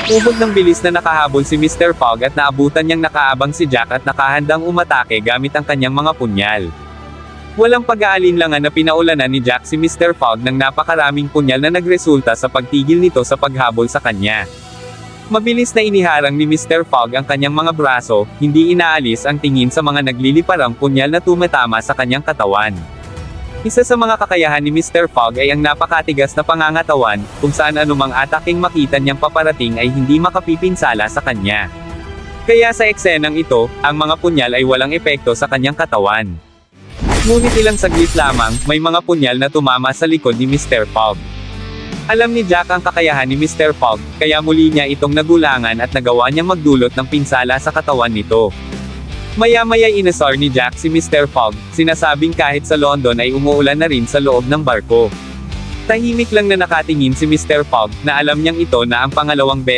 Ubod ng bilis na nakahabol si Mr. Fogg at naabutan niyang nakaabang si Jack at nakahandang umatake gamit ang kanyang mga punyal. Walang pag-aalinlangan na pinaulanan ni Jack si Mr. Fogg ng napakaraming punyal na nagresulta sa pagtigil nito sa paghabol sa kanya. Mabilis na iniharang ni Mr. Fogg ang kanyang mga braso, hindi inaalis ang tingin sa mga nagliliparang punyal na tumatama sa kanyang katawan. Isa sa mga kakayahan ni Mr. Fogg ay ang napakatigas na pangangatawan, kung saan anumang ataking makita niyang paparating ay hindi makapipinsala sa kanya. Kaya sa eksenang ito, ang mga punyal ay walang epekto sa kanyang katawan. Ngunit ilang saglit lamang, may mga punyal na tumama sa likod ni Mr. Fogg. Alam ni Jack ang kakayahan ni Mr. Fogg, kaya muli niya itong nagulangan at nagawa niyang magdulot ng pinsala sa katawan nito. Maya-maya inasar ni Jack si Mr. Fogg, sinasabing kahit sa London ay umuulan na rin sa loob ng barko. Tahimik lang na nakatingin si Mr. Fogg, na alam niyang ito na ang pangalawang beses